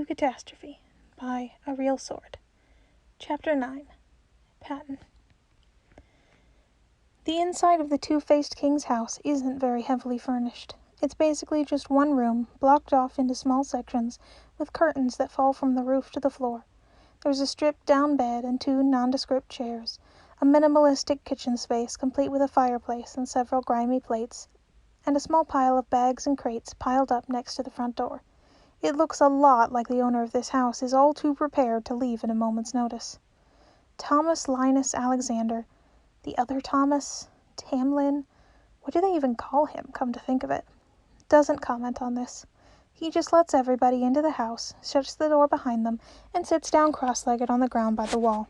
Eucatastrophe by A Real Sword. Chapter 9. Patton. The inside of the Two-Faced King's house isn't very heavily furnished. It's basically just one room, blocked off into small sections, with curtains that fall from the roof to the floor. There's a stripped-down bed and two nondescript chairs, a minimalistic kitchen space complete with a fireplace and several grimy plates, and a small pile of bags and crates piled up next to the front door. It looks a lot like the owner of this house is all too prepared to leave at a moment's notice. Thomas Linus Alexander, the other Thomas, Tamlin, what do they even call him, come to think of it, doesn't comment on this. He just lets everybody into the house, shuts the door behind them, and sits down cross-legged on the ground by the wall.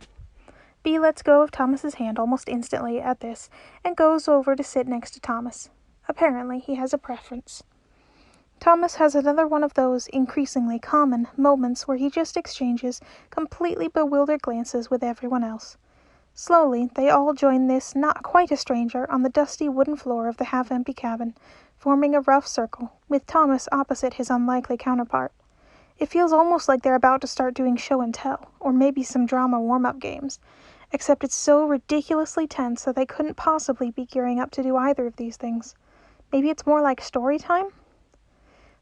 Bee lets go of Thomas's hand almost instantly at this, and goes over to sit next to Thomas. Apparently, he has a preference. Thomas has another one of those increasingly common moments where he just exchanges completely bewildered glances with everyone else. Slowly, they all join this not quite a stranger on the dusty wooden floor of the half-empty cabin, forming a rough circle, with Thomas opposite his unlikely counterpart. It feels almost like they're about to start doing show and tell, or maybe some drama warm-up games, except it's so ridiculously tense that they couldn't possibly be gearing up to do either of these things. Maybe it's more like story time?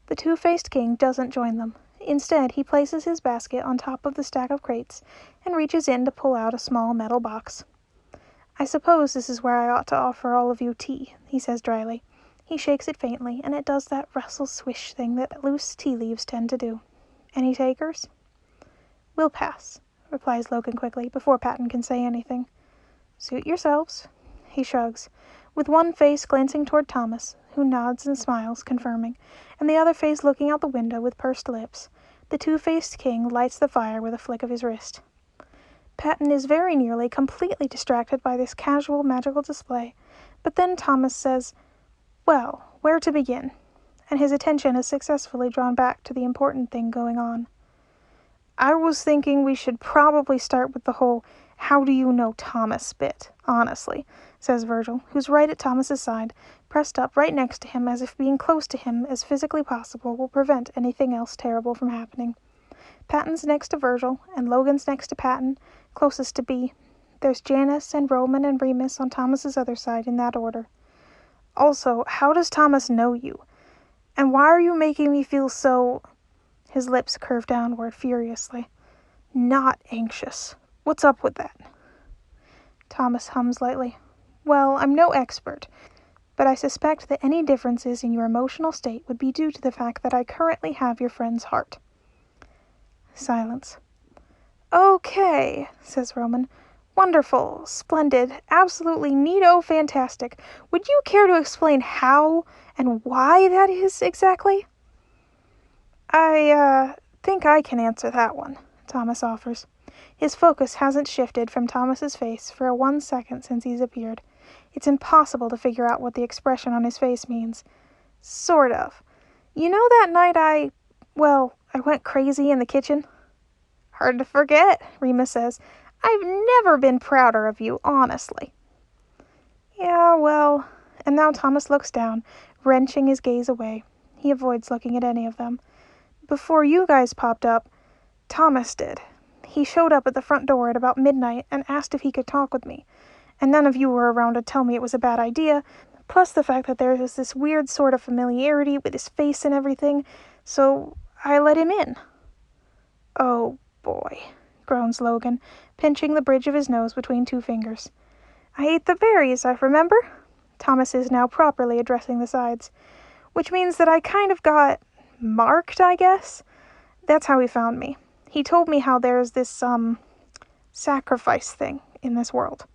The Two-Faced King doesn't join them. Instead, he places his basket on top of the stack of crates and reaches in to pull out a small metal box. "I suppose this is where I ought to offer all of you tea," he says dryly. He shakes it faintly, and it does that rustle-swish thing that loose tea leaves tend to do. "Any takers?" "We'll pass," replies Logan quickly, before Patton can say anything. "Suit yourselves." He shrugs, with one face glancing toward Thomas, who nods and smiles, confirming, and the other face looking out the window with pursed lips. The Two-Faced King lights the fire with a flick of his wrist. Patton is very nearly completely distracted by this casual magical display, but then Thomas says, "Well, where to begin?" and his attention is successfully drawn back to the important thing going on. "I was thinking we should probably start with the whole 'how do you know Thomas' bit, honestly," says Virgil, who's right at Thomas's side, pressed up right next to him as if being close to him as physically possible will prevent anything else terrible from happening. Patton's next to Virgil, and Logan's next to Patton, closest to Bee. There's Janus and Roman and Remus on Thomas's other side in that order. "Also, how does Thomas know you? And why are you making me feel so—" His lips curve downward furiously. "Not anxious. What's up with that?" Thomas hums lightly. "Well, I'm no expert, but I suspect that any differences in your emotional state would be due to the fact that I currently have your friend's heart." Silence. "Okay," says Roman. "Wonderful, splendid, absolutely neato fantastic. Would you care to explain how and why that is exactly?" I think I can answer that one," Thomas offers. His focus hasn't shifted from Thomas's face for 1 second since he's appeared. It's impossible to figure out what the expression on his face means. "Sort of. You know that night I went crazy in the kitchen?" "Hard to forget," Remus says. "I've never been prouder of you, honestly." "Yeah, well," and now Thomas looks down, wrenching his gaze away. He avoids looking at any of them. "Before you guys popped up, Thomas did. He showed up at the front door at about midnight and asked if he could talk with me. And none of you were around to tell me it was a bad idea, plus the fact that there was this weird sort of familiarity with his face and everything, so I let him in." "Oh, boy," groans Logan, pinching the bridge of his nose between two fingers. "I ate the berries, I remember." Thomas is now properly addressing the sides. "Which means that I kind of got marked, I guess. That's how he found me. He told me how there's this, sacrifice thing in this world."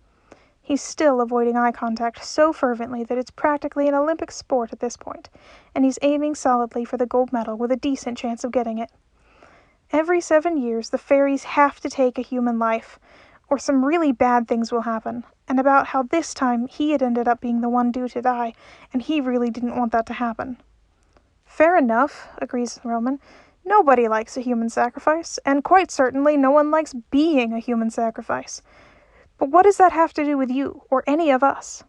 He's still avoiding eye contact so fervently that it's practically an Olympic sport at this point, and he's aiming solidly for the gold medal with a decent chance of getting it. "Every 7 years, the fairies have to take a human life, or some really bad things will happen, and about how this time he had ended up being the one due to die, and he really didn't want that to happen." "Fair enough," agrees Roman. "Nobody likes a human sacrifice, and quite certainly no one likes being a human sacrifice. But what does that have to do with you, or any of us?"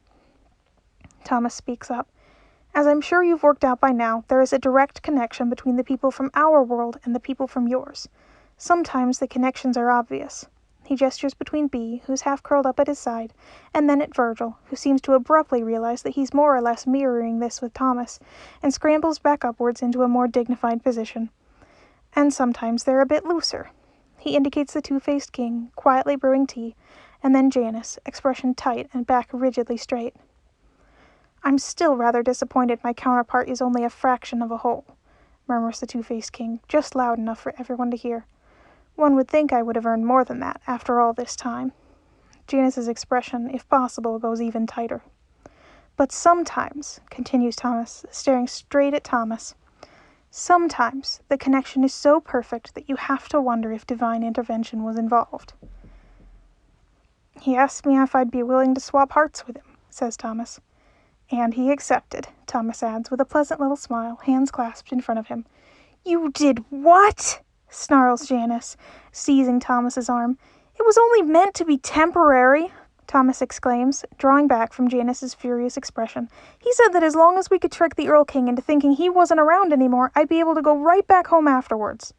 Thomas speaks up. As I'm sure you've worked out by now, there is a direct connection between the people from our world and the people from yours. Sometimes the connections are obvious. He gestures between B, who's half curled up at his side, and then at Virgil, who seems to abruptly realize that he's more or less mirroring this with Thomas, and scrambles back upwards into a more dignified position. And sometimes they're a bit looser. He indicates the two-faced king, quietly brewing tea, and then Janus, expression tight and back rigidly straight. I'm still rather disappointed my counterpart is only a fraction of a whole, murmurs the two-faced king, just loud enough for everyone to hear. One would think I would have earned more than that after all this time. Janus's expression, if possible, goes even tighter. But sometimes, continues Thomas, staring straight at Thomas, sometimes the connection is so perfect that you have to wonder if divine intervention was involved. He asked me if I'd be willing to swap hearts with him, says Thomas. And he accepted, Thomas adds with a pleasant little smile, hands clasped in front of him. You did what? Snarls Janus, seizing Thomas's arm. It was only meant to be temporary, Thomas exclaims, drawing back from Janus's furious expression. He said that as long as we could trick the Earl King into thinking he wasn't around anymore, I'd be able to go right back home afterwards.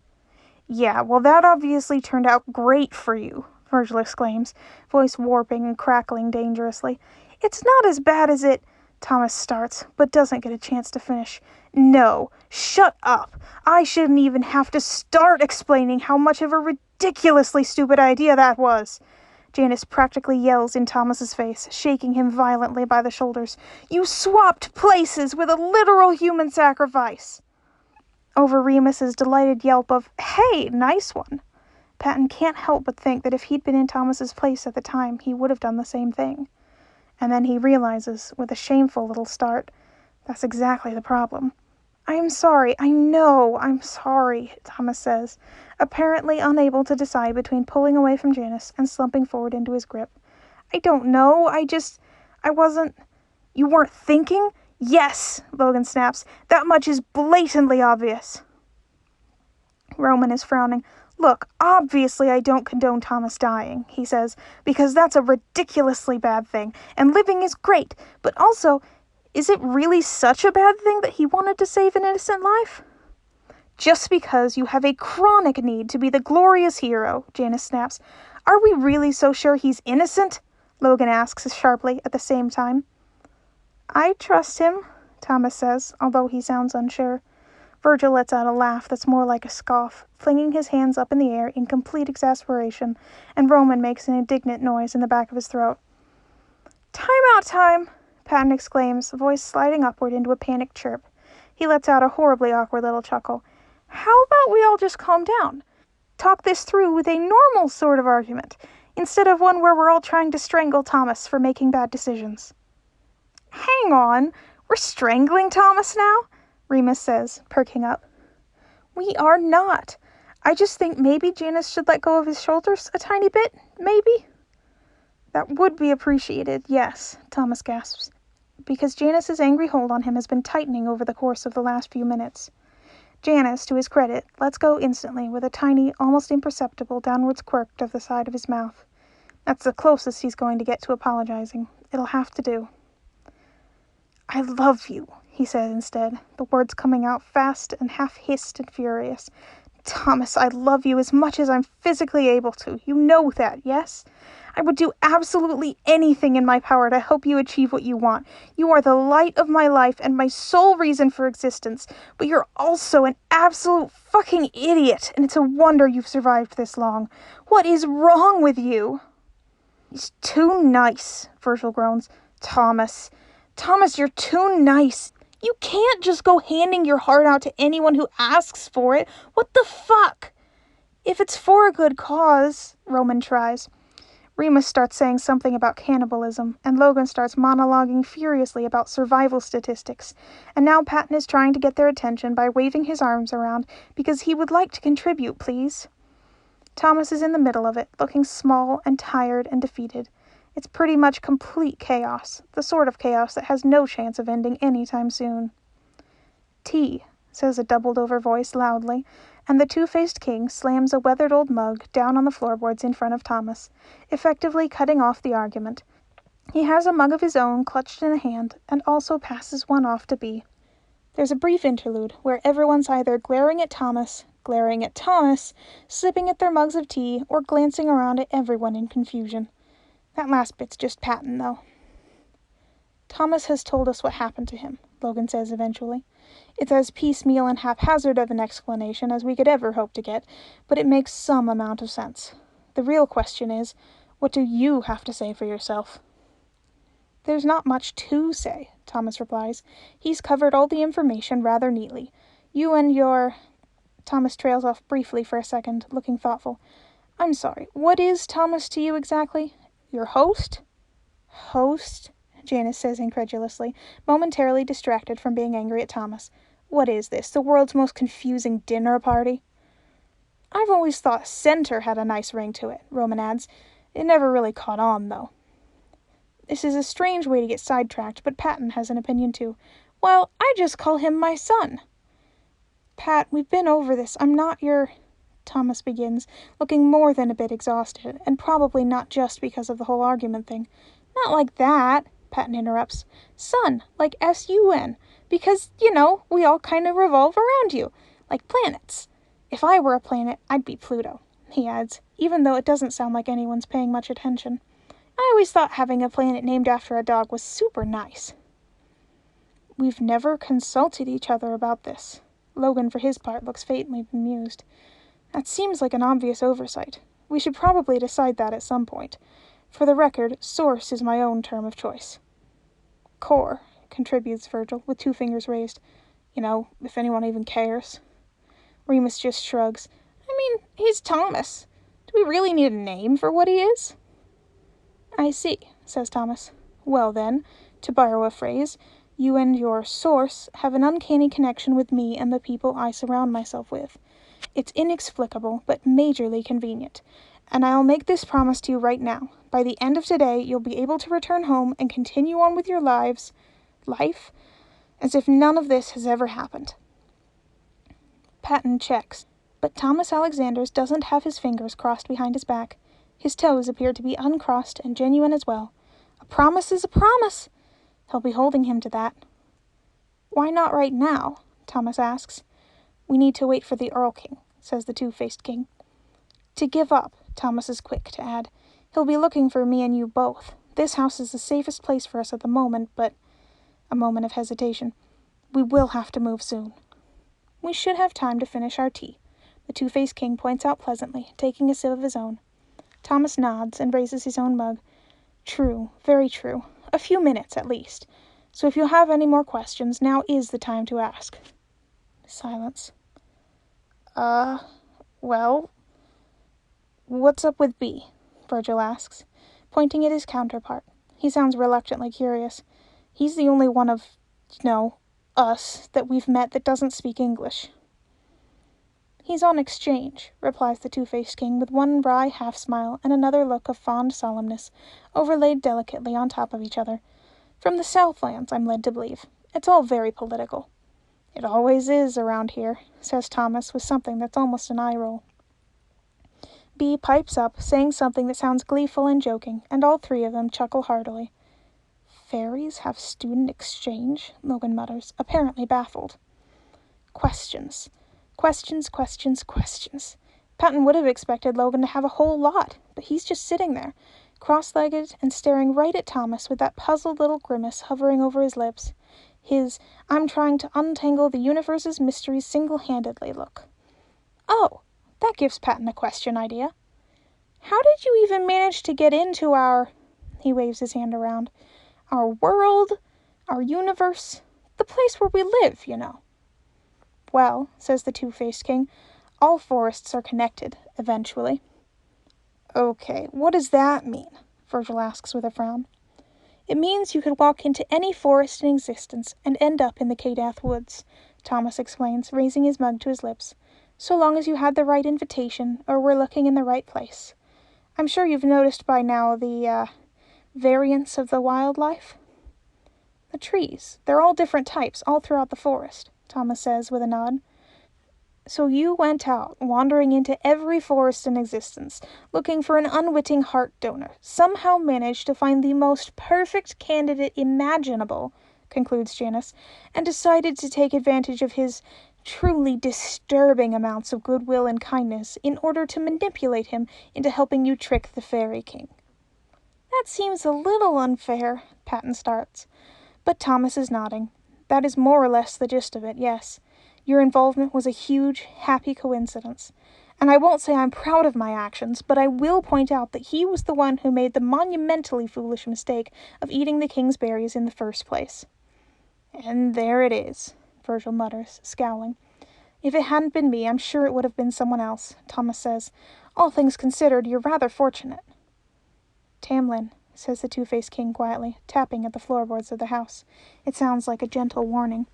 Yeah, well, that obviously turned out great for you, Virgil exclaims, voice warping and crackling dangerously. It's not as bad as it... Thomas starts, but doesn't get a chance to finish. No, shut up. I shouldn't even have to start explaining how much of a ridiculously stupid idea that was. Janus practically yells in Thomas's face, shaking him violently by the shoulders. You swapped places with a literal human sacrifice. Over Remus's delighted yelp of, hey, nice one, Patton can't help but think that if he'd been in Thomas's place at the time, he would have done the same thing. And then he realizes, with a shameful little start, that's exactly the problem. I'm sorry, I know, I'm sorry, Thomas says, apparently unable to decide between pulling away from Janus and slumping forward into his grip. I don't know, I wasn't... You weren't thinking? Yes, Logan snaps. That much is blatantly obvious. Roman is frowning. Look, obviously I don't condone Thomas dying, he says, because that's a ridiculously bad thing, and living is great, but also, is it really such a bad thing that he wanted to save an innocent life? Just because you have a chronic need to be the glorious hero, Janus snaps. Are we really so sure he's innocent? Logan asks sharply at the same time. I trust him, Thomas says, although he sounds unsure. Virgil lets out a laugh that's more like a scoff, flinging his hands up in the air in complete exasperation, and Roman makes an indignant noise in the back of his throat. Time out time, Patton exclaims, voice sliding upward into a panicked chirp. He lets out a horribly awkward little chuckle. How about we all just calm down? Talk this through with a normal sort of argument, instead of one where we're all trying to strangle Thomas for making bad decisions. Hang on, we're strangling Thomas now? Remus says, perking up. We are not. I just think maybe Janus should let go of his shoulders a tiny bit, maybe? That would be appreciated, yes, Thomas gasps, because Janus's angry hold on him has been tightening over the course of the last few minutes. Janus, to his credit, lets go instantly with a tiny, almost imperceptible downwards quirk of the side of his mouth. That's the closest he's going to get to apologizing. It'll have to do. I love you, he said instead, the words coming out fast and half-hissed and furious. Thomas, I love you as much as I'm physically able to. You know that, yes? I would do absolutely anything in my power to help you achieve what you want. You are the light of my life and my sole reason for existence, but you're also an absolute fucking idiot, and it's a wonder you've survived this long. What is wrong with you? He's too nice, Virgil groans. Thomas, you're too nice. You can't just go handing your heart out to anyone who asks for it. What the fuck? If it's for a good cause, Roman tries. Remus starts saying something about cannibalism, and Logan starts monologuing furiously about survival statistics, and now Patton is trying to get their attention by waving his arms around because he would like to contribute, please. Thomas is in the middle of it, looking small and tired and defeated. It's pretty much complete chaos, the sort of chaos that has no chance of ending anytime soon. Tea, says a doubled-over voice loudly, and the two-faced king slams a weathered old mug down on the floorboards in front of Thomas, effectively cutting off the argument. He has a mug of his own clutched in a hand, and also passes one off to Bee. There's a brief interlude where everyone's either glaring at Thomas, sipping at their mugs of tea, or glancing around at everyone in confusion. That last bit's just patent, though. Thomas has told us what happened to him, Logan says eventually. It's as piecemeal and haphazard of an explanation as we could ever hope to get, but it makes some amount of sense. The real question is, what do you have to say for yourself? There's not much to say, Thomas replies. He's covered all the information rather neatly. You and your... Thomas trails off briefly for a second, looking thoughtful. I'm sorry, what is Thomas to you exactly? Your host? Host? Janice says incredulously, momentarily distracted from being angry at Thomas. What is this, the world's most confusing dinner party? I've always thought center had a nice ring to it, Roman adds. It never really caught on, though. This is a strange way to get sidetracked, but Patton has an opinion too. Well, I just call him my son. Pat, we've been over this. I'm not your... Thomas begins, looking more than a bit exhausted, and probably not just because of the whole argument thing. Not like that, Patton interrupts. Son, like S-U-N, because, we all kind of revolve around you, like planets. If I were a planet, I'd be Pluto, he adds, even though it doesn't sound like anyone's paying much attention. I always thought having a planet named after a dog was super nice. We've never consulted each other about this. Logan, for his part, looks faintly bemused. That seems like an obvious oversight. We should probably decide that at some point. For the record, source is my own term of choice. Core, contributes Virgil, with 2 fingers raised. If anyone even cares. Remus just shrugs. I mean, he's Thomas. Do we really need a name for what he is? I see, says Thomas. Well then, to borrow a phrase, you and your source have an uncanny connection with me and the people I surround myself with. It's inexplicable, but majorly convenient. And I'll make this promise to you right now. By the end of today, you'll be able to return home and continue on with your life, as if none of this has ever happened. Patton checks, but Thomas Alexander's doesn't have his fingers crossed behind his back. His toes appear to be uncrossed and genuine as well. A promise is a promise. He'll be holding him to that. Why not right now? Thomas asks. We need to wait for the Earl King, says the Two-Faced King. To give up, Thomas is quick to add. He'll be looking for me and you both. This house is the safest place for us at the moment, but... A moment of hesitation. We will have to move soon. We should have time to finish our tea, the Two-Faced King points out pleasantly, taking a sip of his own. Thomas nods and raises his own mug. True, very true. A few minutes, at least. So if you have any more questions, now is the time to ask. Silence. Well... What's up with B? Virgil asks, pointing at his counterpart. He sounds reluctantly curious. He's the only one of, us that we've met that doesn't speak English. He's on exchange, replies the Two-Faced King with one wry half-smile and another look of fond solemnness, overlaid delicately on top of each other. From the Southlands, I'm led to believe. It's all very political. It always is around here, says Thomas with something that's almost an eye-roll. B pipes up, saying something that sounds gleeful and joking, and all 3 of them chuckle heartily. Fairies have student exchange? Logan mutters, apparently baffled. Questions. Questions. Patton would have expected Logan to have a whole lot, but he's just sitting there, cross-legged and staring right at Thomas with that puzzled little grimace hovering over his lips. His, I'm trying to untangle the universe's mysteries single-handedly look. Oh, that gives Patton a question idea. How did you even manage to get into our... He waves his hand around. Our world, our universe, the place where we live, Well, says the Two-Faced King, all forests are connected, eventually. Okay, what does that mean? Virgil asks with a frown. It means you could walk into any forest in existence and end up in the Kadath Woods, Thomas explains, raising his mug to his lips, so long as you had the right invitation or were looking in the right place. I'm sure you've noticed by now the, variance of the wildlife? The trees. They're all different types, all throughout the forest, Thomas says with a nod. So you went out, wandering into every forest in existence, looking for an unwitting heart donor, somehow managed to find the most perfect candidate imaginable, concludes Janice, and decided to take advantage of his truly disturbing amounts of goodwill and kindness in order to manipulate him into helping you trick the Fairy King. That seems a little unfair, Patton starts. But Thomas is nodding. That is more or less the gist of it, yes. Your involvement was a huge, happy coincidence. And I won't say I'm proud of my actions, but I will point out that he was the one who made the monumentally foolish mistake of eating the king's berries in the first place. And there it is, Virgil mutters, scowling. If it hadn't been me, I'm sure it would have been someone else, Thomas says. All things considered, you're rather fortunate. Tamlin, says the Two-Faced King quietly, tapping at the floorboards of the house. It sounds like a gentle warning.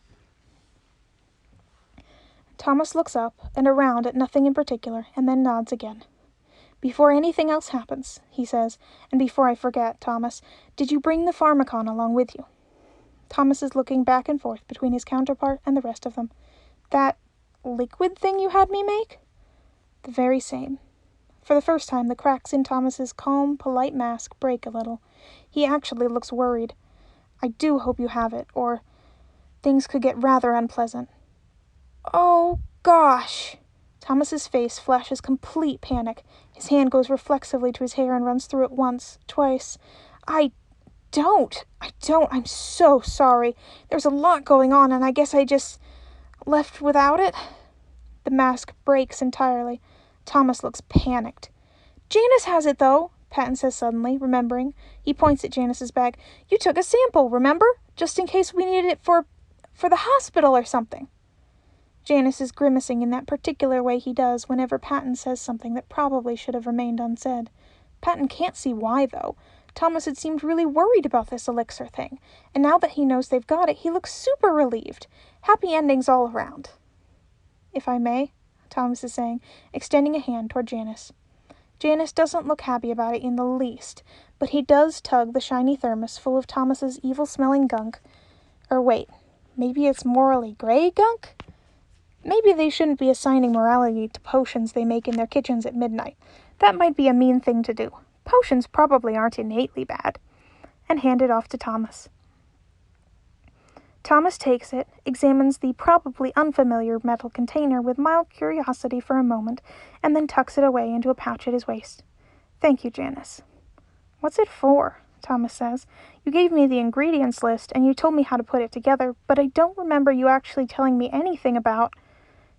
Thomas looks up and around at nothing in particular, and then nods again. Before anything else happens, he says, and before I forget, Thomas, did you bring the Pharmacon along with you? Thomas is looking back and forth between his counterpart and the rest of them. That liquid thing you had me make? The very same. For the first time, the cracks in Thomas's calm, polite mask break a little. He actually looks worried. I do hope you have it, or things could get rather unpleasant. Oh, gosh! Thomas's face flashes complete panic. His hand goes reflexively to his hair and runs through it once, twice. I don't. I'm so sorry. There's a lot going on, and I guess I just left without it. The mask breaks entirely. Thomas looks panicked. Janice has it, though, Patton says suddenly, remembering. He points at Janice's bag. You took a sample, remember? Just in case we needed it for the hospital or something. Janice is grimacing in that particular way he does whenever Patton says something that probably should have remained unsaid. Patton can't see why, though. Thomas had seemed really worried about this elixir thing, and now that he knows they've got it, he looks super relieved. Happy endings all around. If I may, Thomas is saying, extending a hand toward Janice. Janice doesn't look happy about it in the least, but he does tug the shiny thermos full of Thomas's evil-smelling gunk. Or wait, maybe it's morally gray gunk? Maybe they shouldn't be assigning morality to potions they make in their kitchens at midnight. That might be a mean thing to do. Potions probably aren't innately bad. And hand it off to Thomas. Thomas takes it, examines the probably unfamiliar metal container with mild curiosity for a moment, and then tucks it away into a pouch at his waist. Thank you, Janice. What's it for? Thomas says. You gave me the ingredients list, and you told me how to put it together, but I don't remember you actually telling me anything about...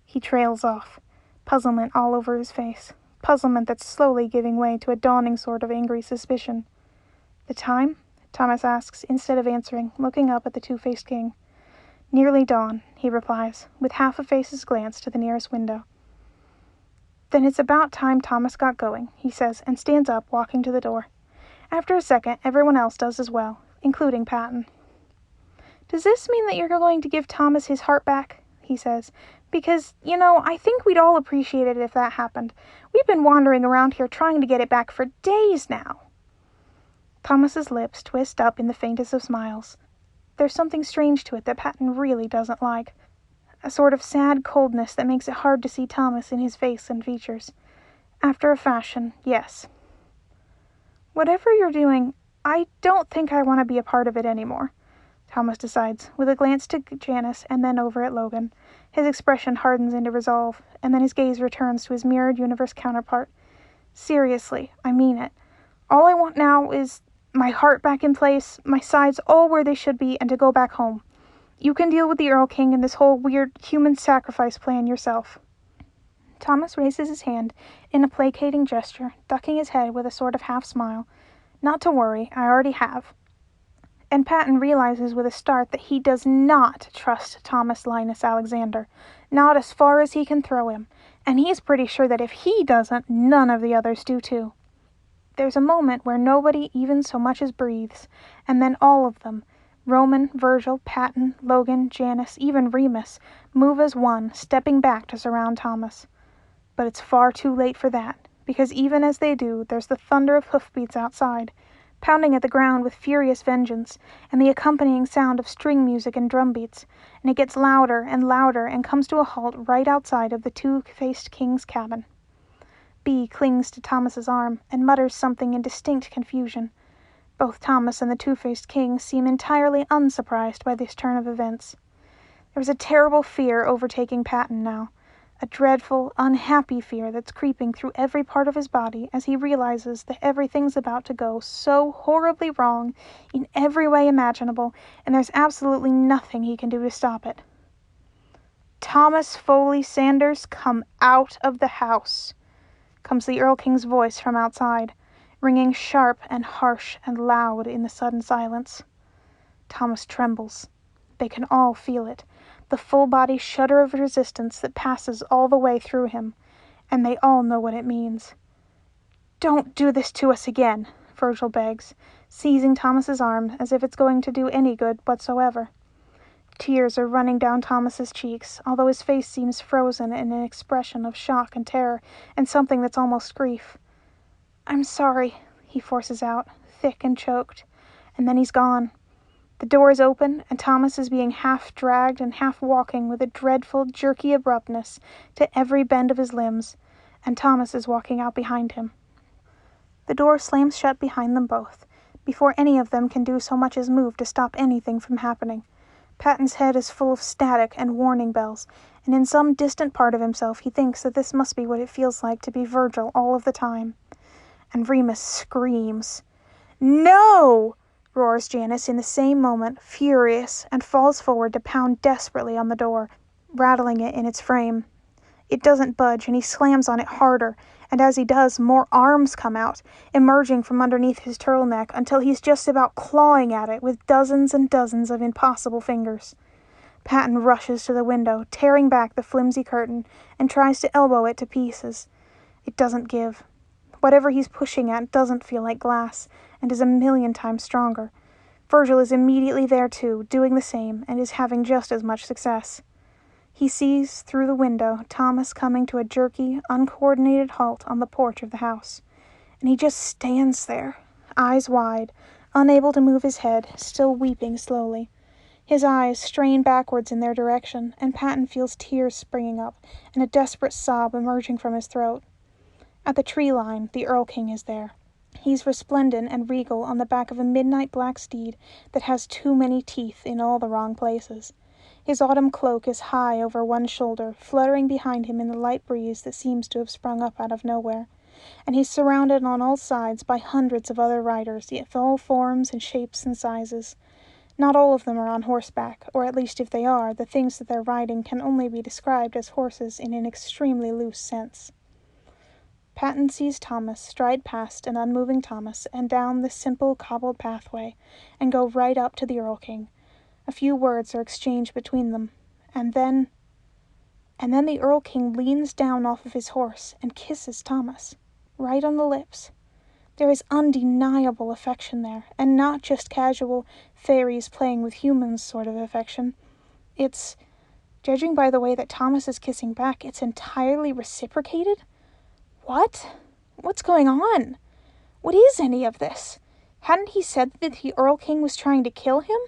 He trails off, puzzlement all over his face, puzzlement that's slowly giving way to a dawning sort of angry suspicion. The time? Thomas asks, instead of answering, looking up at the Two-Faced King. Nearly dawn, he replies, with half a face's glance to the nearest window. Then it's about time Thomas got going, he says, and stands up, walking to the door. After a second, everyone else does as well, including Patton. Does this mean that you're going to give Thomas his heart back? He says. Because, I think we'd all appreciate it if that happened. We've been wandering around here trying to get it back for days now. Thomas's lips twist up in the faintest of smiles. There's something strange to it that Patton really doesn't like. A sort of sad coldness that makes it hard to see Thomas in his face and features. After a fashion, yes. Whatever you're doing, I don't think I want to be a part of it anymore, Thomas decides, with a glance to Janice and then over at Logan. His expression hardens into resolve, and then his gaze returns to his mirrored universe counterpart. Seriously, I mean it. All I want now is my heart back in place, my sides all where they should be, and to go back home. You can deal with the Earl King and this whole weird human sacrifice plan yourself. Thomas raises his hand in a placating gesture, ducking his head with a sort of half-smile. Not to worry, I already have. And Patton realizes with a start that he does not trust Thomas Linus Alexander, not as far as he can throw him, and he's pretty sure that if he doesn't, none of the others do too. There's a moment where nobody even so much as breathes, and then all of them, Roman, Virgil, Patton, Logan, Janice, even Remus, move as one, stepping back to surround Thomas. But it's far too late for that, because even as they do, there's the thunder of hoofbeats outside. pounding at the ground with furious vengeance, and the accompanying sound of string music and drum beats, and it gets louder and comes to a halt right outside of the Two-Faced King's cabin. Bee clings to Thomas's arm and mutters something in distinct confusion. Both Thomas and the Two-Faced King seem entirely unsurprised by this turn of events. There is a terrible fear overtaking Patton now, a dreadful, unhappy fear that's creeping through every part of his body as he realizes that everything's about to go so horribly wrong in every way imaginable, and there's absolutely nothing he can do to stop it. "Thomas Foley Sanders, come out of the house," comes the Earl King's voice from outside, ringing sharp and harsh and loud in the sudden silence. Thomas trembles. They can all feel it, the full-body shudder of resistance that passes all the way through him, and they all know what it means. "Don't do this to us again," Virgil begs, seizing Thomas's arm as if it's going to do any good whatsoever. Tears are running down Thomas's cheeks, although his face seems frozen in an expression of shock and terror, and something that's almost grief. "I'm sorry," he forces out, thick and choked, and then he's gone. The door is open, and Thomas is being half dragged and half walking with a dreadful, jerky abruptness to every bend of his limbs, and Thomas is walking out behind him. The door slams shut behind them both, before any of them can do so much as move to stop anything from happening. Patton's head is full of static and warning bells, and in some distant part of himself he thinks that this must be what it feels like to be Virgil all of the time. And Remus screams. "No!" roars Janice in the same moment, furious, and falls forward to pound desperately on the door, rattling it in its frame. It doesn't budge, and he slams on it harder, and as he does, more arms come out, emerging from underneath his turtleneck until he's just about clawing at it with dozens and dozens of impossible fingers. Patton rushes to the window, tearing back the flimsy curtain, and tries to elbow it to pieces. It doesn't give. Whatever he's pushing at doesn't feel like glass, and is a million times stronger. Virgil is immediately there too, doing the same, and is having just as much success. He sees, through the window, Thomas coming to a jerky, uncoordinated halt on the porch of the house, and he just stands there, eyes wide, unable to move his head, still weeping slowly. His eyes strain backwards in their direction, and Patton feels tears springing up, and a desperate sob emerging from his throat. At the tree line, the Earl King is there. He's resplendent and regal on the back of a midnight black steed that has too many teeth in all the wrong places. His autumn cloak is high over one shoulder, fluttering behind him in the light breeze that seems to have sprung up out of nowhere, and he's surrounded on all sides by hundreds of other riders, of all forms and shapes and sizes. Not all of them are on horseback, or at least if they are, the things that they're riding can only be described as horses in an extremely loose sense. Patton sees Thomas stride past an unmoving Thomas and down the simple cobbled pathway, and go right up to the Earl King. A few words are exchanged between them, and then the Earl King leans down off of his horse and kisses Thomas, right on the lips. There is undeniable affection there, and not just casual fairies playing with humans sort of affection. It's, judging by the way that Thomas is kissing back, it's entirely reciprocated. What? What's going on? What is any of this? Hadn't he said that the Earl King was trying to kill him?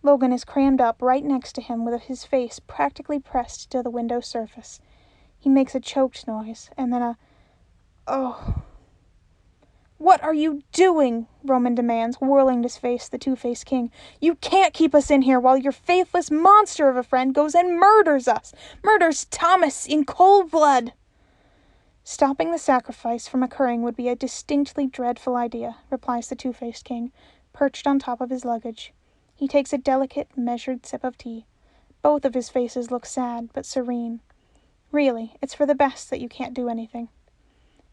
Logan is crammed up right next to him with his face practically pressed to the window surface. He makes a choked noise, and then "Oh." "What are you doing?" Roman demands, whirling to face the Two-Faced King. "You can't keep us in here while your faithless monster of a friend goes and murders us! Murders Thomas in cold blood!" "Stopping the sacrifice from occurring would be a distinctly dreadful idea," replies the Two-Faced King, perched on top of his luggage. He takes a delicate, measured sip of tea. Both of his faces look sad, but serene. "Really, it's for the best that you can't do anything."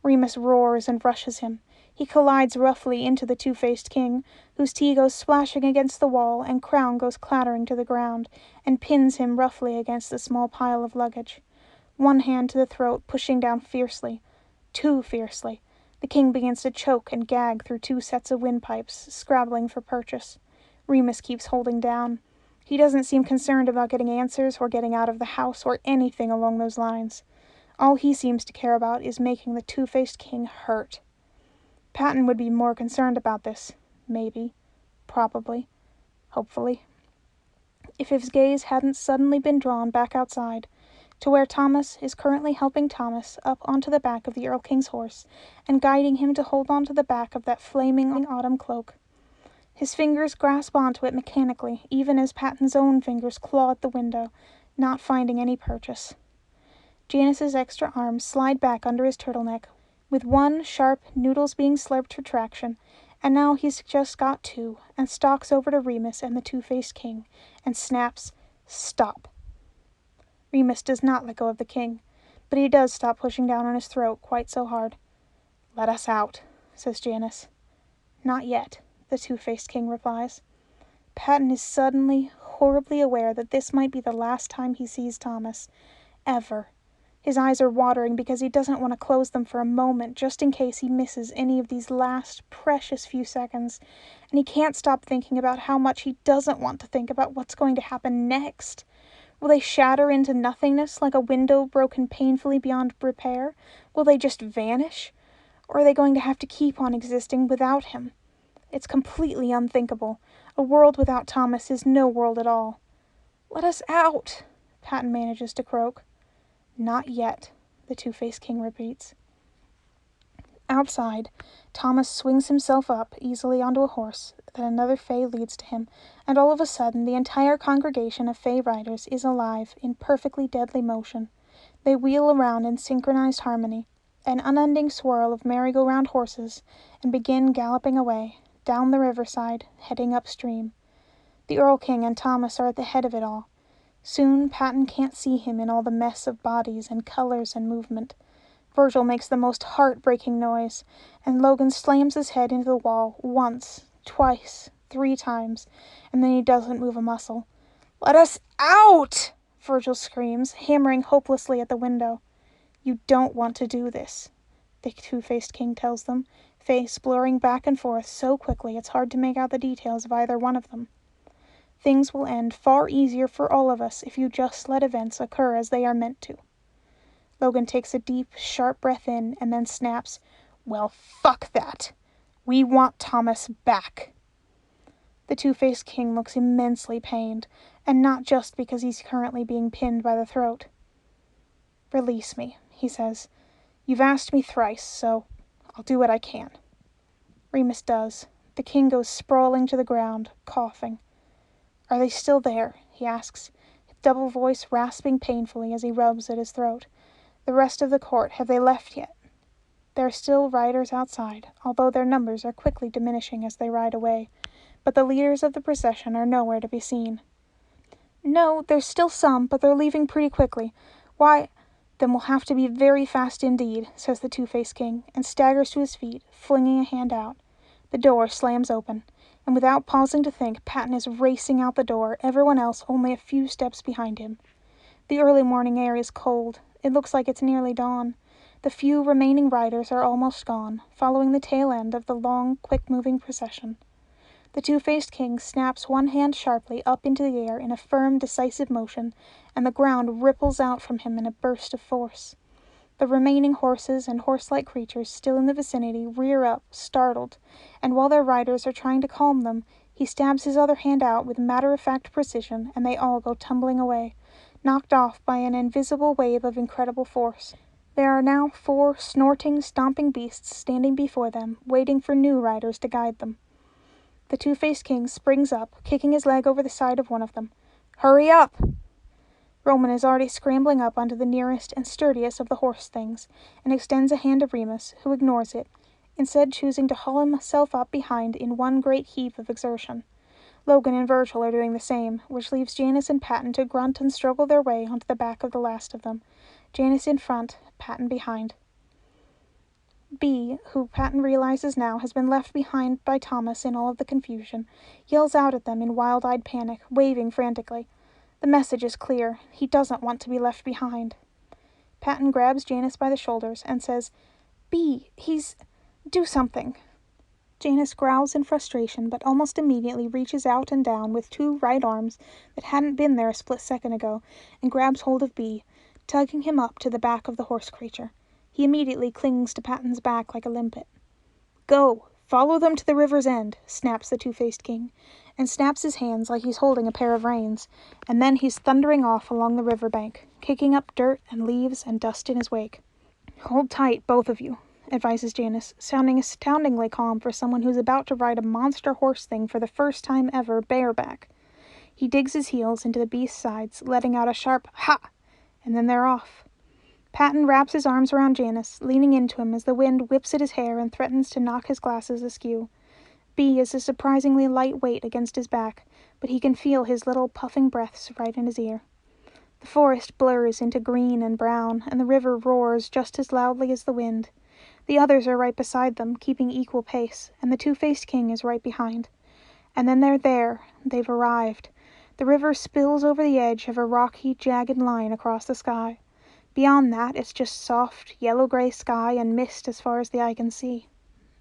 Remus roars and rushes him. He collides roughly into the Two-Faced King, whose tea goes splashing against the wall and crown goes clattering to the ground, and pins him roughly against the small pile of luggage. One hand to the throat, pushing down fiercely. Too fiercely. The king begins to choke and gag through 2 sets of windpipes, scrabbling for purchase. Remus keeps holding down. He doesn't seem concerned about getting answers or getting out of the house or anything along those lines. All he seems to care about is making the Two-Faced King hurt. Patton would be more concerned about this. Maybe. Probably. Hopefully. If his gaze hadn't suddenly been drawn back outside, to where Thomas is currently helping Thomas up onto the back of the Earl King's horse and guiding him to hold onto the back of that flaming autumn cloak. His fingers grasp onto it mechanically, even as Patton's own fingers claw at the window, not finding any purchase. Janice's extra arms slide back under his turtleneck, with one sharp, noodles being slurped for traction, and now he's just got two, and stalks over to Remus and the Two-Faced King, and snaps, "Stop." Remus does not let go of the king, but he does stop pushing down on his throat quite so hard. "Let us out," says Janice. "Not yet," the Two-Faced King replies. Patton is suddenly, horribly aware that this might be the last time he sees Thomas. Ever. His eyes are watering because he doesn't want to close them for a moment, just in case he misses any of these last, precious few seconds, and he can't stop thinking about how much he doesn't want to think about what's going to happen next. Will they shatter into nothingness like a window broken painfully beyond repair? Will they just vanish? Or are they going to have to keep on existing without him? It's completely unthinkable. A world without Thomas is no world at all. "Let us out," Patton manages to croak. "Not yet," the Two-Faced King repeats. Outside, Thomas swings himself up easily onto a horse that another Fae leads to him, and all of a sudden the entire congregation of Fae riders is alive, in perfectly deadly motion. They wheel around in synchronized harmony, an unending swirl of merry-go-round horses, and begin galloping away, down the riverside, heading upstream. The Earl King and Thomas are at the head of it all. Soon Patton can't see him in all the mess of bodies and colors and movement. Virgil makes the most heart-breaking noise, and Logan slams his head into the wall once, twice, 3 times, and then he doesn't move a muscle. "Let us out!" Virgil screams, hammering hopelessly at the window. "You don't want to do this," the Two-Faced King tells them, face blurring back and forth so quickly it's hard to make out the details of either one of them. "Things will end far easier for all of us if you just let events occur as they are meant to." Logan takes a deep, sharp breath in and then snaps, "Well, fuck that. We want Thomas back." The Two-Faced King looks immensely pained, and not just because he's currently being pinned by the throat. "Release me," he says. "You've asked me thrice, so I'll do what I can." Remus does. The king goes sprawling to the ground, coughing. "Are they still there?" he asks, his double voice rasping painfully as he rubs at his throat. "The rest of the court, have they left yet?" There are still riders outside, although their numbers are quickly diminishing as they ride away, but the leaders of the procession are nowhere to be seen. "No, there's still some, but they're leaving pretty quickly. Why, then we'll have to be very fast indeed," says the Two-Faced King, and staggers to his feet, flinging a hand out. The door slams open, and without pausing to think, Patton is racing out the door, everyone else only a few steps behind him. The early morning air is cold. It looks like it's nearly dawn. The few remaining riders are almost gone, following the tail end of the long, quick-moving procession. The Two-Faced King snaps one hand sharply up into the air in a firm, decisive motion, and the ground ripples out from him in a burst of force. The remaining horses and horse-like creatures still in the vicinity rear up, startled, and while their riders are trying to calm them, he stabs his other hand out with matter-of-fact precision, and they all go tumbling away, knocked off by an invisible wave of incredible force. There are now 4 snorting, stomping beasts standing before them, waiting for new riders to guide them. The Two-Faced King springs up, kicking his leg over the side of one of them. "Hurry up!" Roman is already scrambling up onto the nearest and sturdiest of the horse things, and extends a hand to Remus, who ignores it, instead choosing to haul himself up behind in one great heave of exertion. Logan and Virgil are doing the same, which leaves Janice and Patton to grunt and struggle their way onto the back of the last of them, Janice in front, Patton behind. Bee, who Patton realizes now has been left behind by Thomas in all of the confusion, yells out at them in wild-eyed panic, waving frantically. The message is clear. He doesn't want to be left behind. Patton grabs Janice by the shoulders and says, "Bee, do something." Janice growls in frustration, but almost immediately reaches out and down with 2 right arms that hadn't been there a split second ago, and grabs hold of Bee, tugging him up to the back of the horse creature. He immediately clings to Patton's back like a limpet. go! Follow them to the river's end," snaps the two-faced king, and snaps his hands like he's holding a pair of reins, and then he's thundering off along the river bank, kicking up dirt and leaves and dust in his wake. "Hold tight, both of you," advises Janice, sounding astoundingly calm for someone who's about to ride a monster horse thing for the first time ever bareback. He digs his heels into the beast's sides, letting out a sharp "ha!" and then they're off. Patton wraps his arms around Janice, leaning into him as the wind whips at his hair and threatens to knock his glasses askew. B is a surprisingly light weight against his back, but he can feel his little puffing breaths right in his ear. The forest blurs into green and brown, and the river roars just as loudly as the wind. The others are right beside them, keeping equal pace, and the two-faced king is right behind. And then they're there. They've arrived. The river spills over the edge of a rocky, jagged line across the sky. Beyond that, it's just soft, yellow-gray sky and mist as far as the eye can see.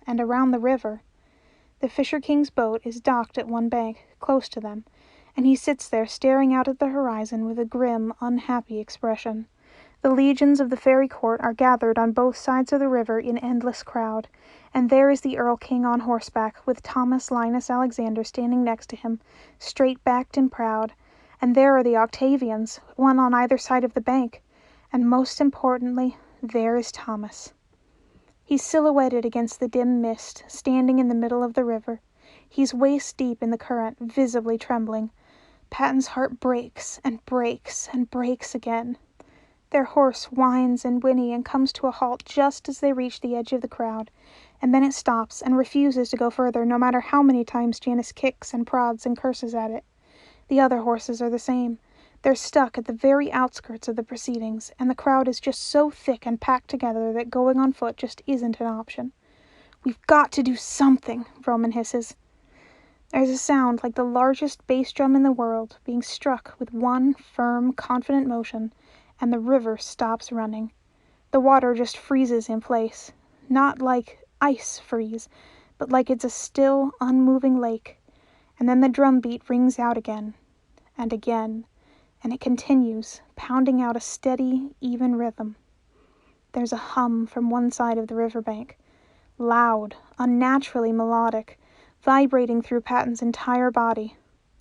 And around the river, the Fisher King's boat is docked at one bank, close to them, and he sits there staring out at the horizon with a grim, unhappy expression. The legions of the fairy court are gathered on both sides of the river in endless crowd, and there is the Earl King on horseback, with Thomas Linus Alexander standing next to him, straight-backed and proud, and there are the Octavians, one on either side of the bank, and most importantly, there is Thomas. He's silhouetted against the dim mist, standing in the middle of the river. He's waist-deep in the current, visibly trembling. Patton's heart breaks and breaks and breaks again. Their horse whines and whinny and comes to a halt just as they reach the edge of the crowd, and then it stops and refuses to go further no matter how many times Janice kicks and prods and curses at it. The other horses are the same. They're stuck at the very outskirts of the proceedings, and the crowd is just so thick and packed together that going on foot just isn't an option. "We've got to do something," Roman hisses. There's a sound like the largest bass drum in the world being struck with one firm, confident motion, and the river stops running. The water just freezes in place, not like ice freeze, but like it's a still, unmoving lake. And then the drum beat rings out again, and it continues, pounding out a steady, even rhythm. There's a hum from one side of the riverbank, loud, unnaturally melodic, vibrating through Patton's entire body.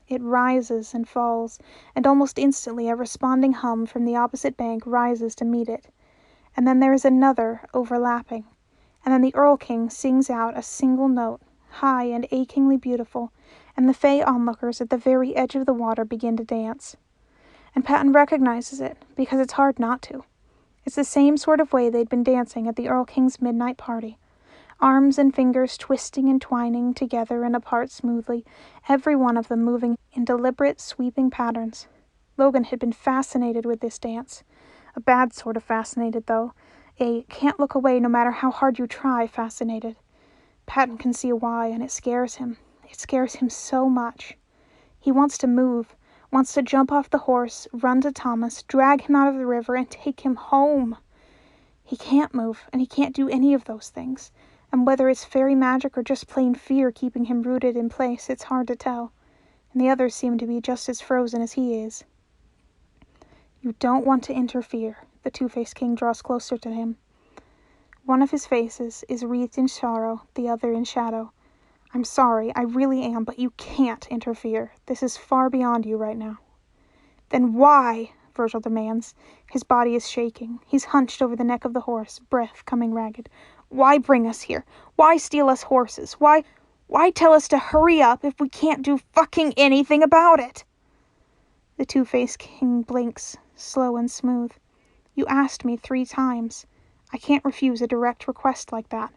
It rises and falls, and almost instantly a responding hum from the opposite bank rises to meet it. And then there is another, overlapping, and then the Earl King sings out a single note, high and achingly beautiful, and the fey onlookers at the very edge of the water begin to dance. And Patton recognizes it, because it's hard not to. It's the same sort of way they'd been dancing at the Earl King's midnight party. Arms and fingers twisting and twining together and apart smoothly, every one of them moving in deliberate, sweeping patterns. Logan had been fascinated with this dance. A bad sort of fascinated, though. A can't look away no matter how hard you try fascinated. Patton can see why, and it scares him. It scares him so much. He wants to move, wants to jump off the horse, run to Thomas, drag him out of the river, and take him home. He can't move, and he can't do any of those things. And whether it's fairy magic or just plain fear keeping him rooted in place, it's hard to tell. And the others seem to be just as frozen as he is. "You don't want to interfere." The Two-Faced King draws closer to him. One of his faces is wreathed in sorrow, the other in shadow. "I'm sorry, I really am, but you can't interfere. This is far beyond you right now." "Then why?" Virgil demands. His body is shaking. He's hunched over the neck of the horse, breath coming ragged. "Why bring us here? Why steal us horses? Why tell us to hurry up if we can't do fucking anything about it?" The Two-Faced King blinks, slow and smooth. "You asked me 3 times. I can't refuse a direct request like that.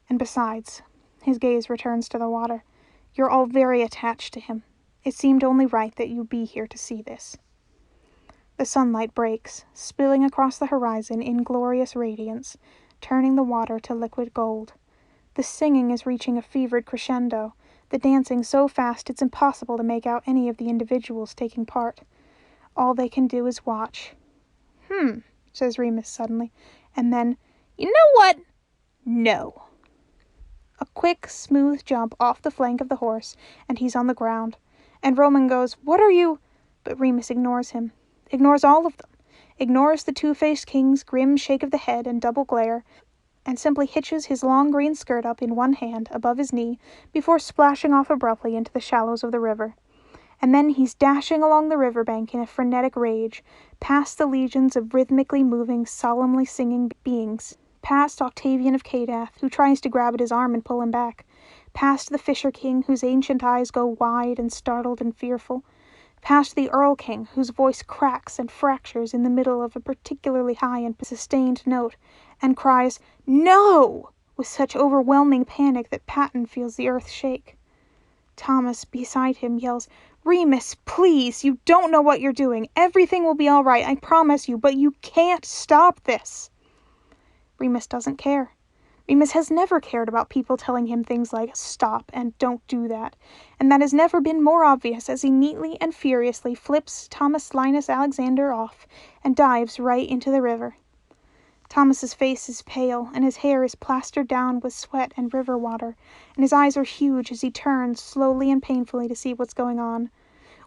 And besides," his gaze returns to the water, "you're all very attached to him. It seemed only right that you be here to see this." The sunlight breaks, spilling across the horizon in glorious radiance, turning the water to liquid gold. The singing is reaching a fevered crescendo, the dancing so fast it's impossible to make out any of the individuals taking part. All they can do is watch. Says Remus suddenly, and then, "You know what? No." A quick, smooth jump off the flank of the horse, and he's on the ground. And Roman goes, "What are you—" But Remus ignores him. Ignores all of them. Ignores the Two-Faced King's grim shake of the head and double glare. and simply hitches his long green skirt up in one hand above his knee before splashing off abruptly into the shallows of the river. And then he's dashing along the riverbank in a frenetic rage, past the legions of rhythmically moving, solemnly singing beings, past Octavian of Cadath, who tries to grab at his arm and pull him back, past the Fisher King, whose ancient eyes go wide and startled and fearful, past the Earl King, whose voice cracks and fractures in the middle of a particularly high and sustained note, and cries, "No!" with such overwhelming panic that Patton feels the earth shake. Thomas, beside him, yells, "Remus, please, you don't know what you're doing. Everything will be all right, I promise you, but you can't stop this." Remus doesn't care. Remus has never cared about people telling him things like "stop" and "don't do that," and that has never been more obvious as he neatly and furiously flips Thomas Linus Alexander off and dives right into the river. Thomas's face is pale, and his hair is plastered down with sweat and river water, and his eyes are huge as he turns slowly and painfully to see what's going on.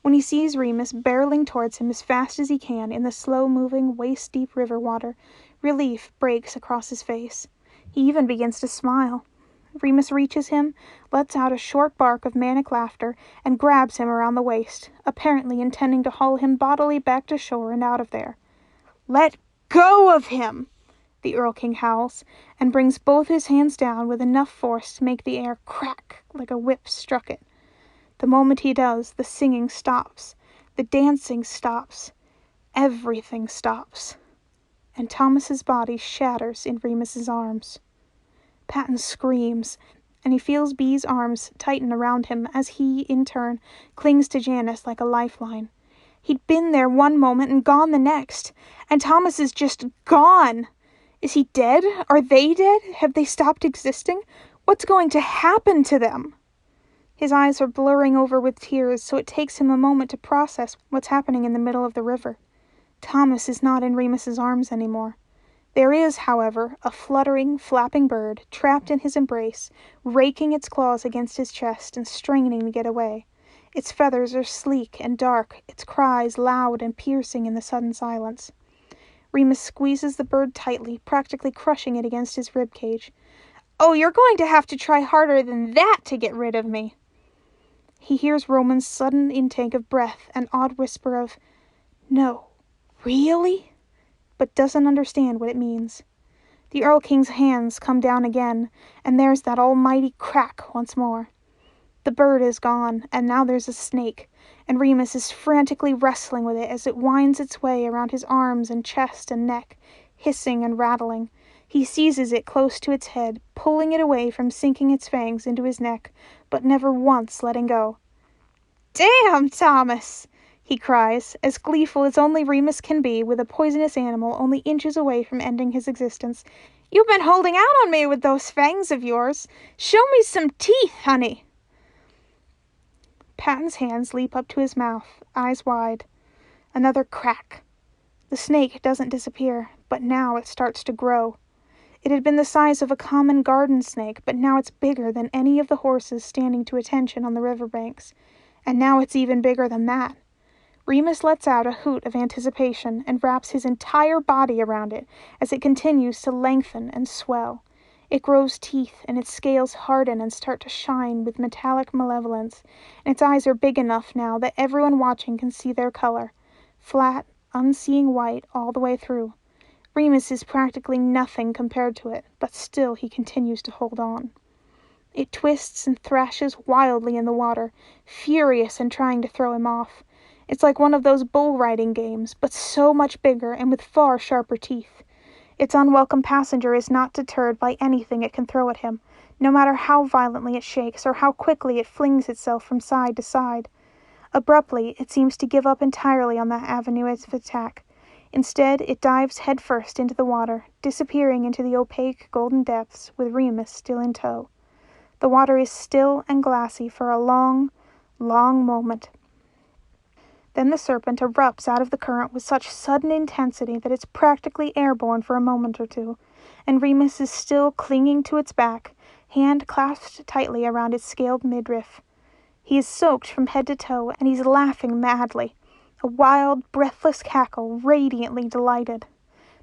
When he sees Remus barreling towards him as fast as he can in the slow-moving, waist-deep river water, relief breaks across his face. He even begins to smile. Remus reaches him, lets out a short bark of manic laughter, and grabs him around the waist, apparently intending to haul him bodily back to shore and out of there. "Let go of him!" the Earl King howls, and brings both his hands down with enough force to make the air crack like a whip struck it. The moment he does, the singing stops, the dancing stops, everything stops, and Thomas's body shatters in Remus's arms. Patton screams, and he feels Bee's arms tighten around him as he, in turn, clings to Janice like a lifeline. He'd been there one moment and gone the next, and Thomas is just gone. Is he dead? Are they dead? Have they stopped existing? What's going to happen to them? His eyes are blurring over with tears, so it takes him a moment to process what's happening in the middle of the river. Thomas is not in Remus's arms anymore. There is, however, a fluttering, flapping bird trapped in his embrace, raking its claws against his chest and straining to get away. Its feathers are sleek and dark, its cries loud and piercing in the sudden silence. Remus squeezes the bird tightly, practically crushing it against his rib cage. "Oh, you're going to have to try harder than that to get rid of me." He hears Roman's sudden intake of breath and odd whisper of, "No, really?" but doesn't understand what it means. The Earl King's hands come down again, and there's that almighty crack once more. The bird is gone, and now there's a snake, and Remus is frantically wrestling with it as it winds its way around his arms and chest and neck, hissing and rattling. He seizes it close to its head, pulling it away from sinking its fangs into his neck, but never once letting go. "Damn, Thomas!" he cries, as gleeful as only Remus can be with a poisonous animal only inches away from ending his existence. "You've been holding out on me with those fangs of yours. Show me some teeth, honey." Patton's hands leap up to his mouth, eyes wide. Another crack. The snake doesn't disappear, but now it starts to grow. It had been the size of a common garden snake, but now it's bigger than any of the horses standing to attention on the riverbanks. And now it's even bigger than that. Remus lets out a hoot of anticipation and wraps his entire body around it as it continues to lengthen and swell. It grows teeth, and its scales harden and start to shine with metallic malevolence, and its eyes are big enough now that everyone watching can see their color, flat, unseeing white all the way through. Remus is practically nothing compared to it, but still he continues to hold on. It twists and thrashes wildly in the water, furious and trying to throw him off. It's like one of those bull riding games, but so much bigger and with far sharper teeth. Its unwelcome passenger is not deterred by anything it can throw at him, no matter how violently it shakes or how quickly it flings itself from side to side. Abruptly, it seems to give up entirely on that avenue of attack. Instead, it dives headfirst into the water, disappearing into the opaque golden depths with Remus still in tow. The water is still and glassy for a long, long moment. Then the serpent erupts out of the current with such sudden intensity that it's practically airborne for a moment or two, and Remus is still clinging to its back, hand clasped tightly around its scaled midriff. He is soaked from head to toe, and he's laughing madly, a wild, breathless cackle, radiantly delighted.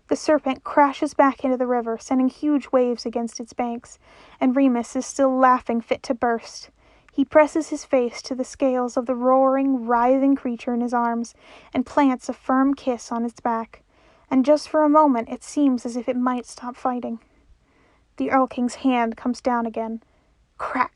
The serpent crashes back into the river, sending huge waves against its banks, and Remus is still laughing fit to burst. He presses his face to the scales of the roaring, writhing creature in his arms, and plants a firm kiss on its back. And just for a moment it seems as if it might stop fighting. The Earl King's hand comes down again. Crack!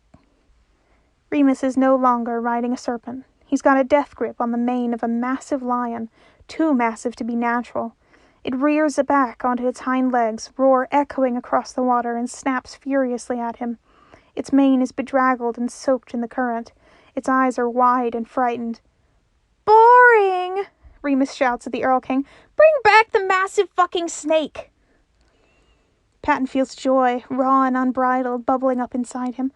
Remus is no longer riding a serpent. He's got a death grip on the mane of a massive lion, too massive to be natural. It rears back onto its hind legs, roar echoing across the water, and snaps furiously at him. Its mane is bedraggled and soaked in the current. Its eyes are wide and frightened. "Boring!" Remus shouts at the Earl King. "Bring back the massive fucking snake!" Patton feels joy, raw and unbridled, bubbling up inside him.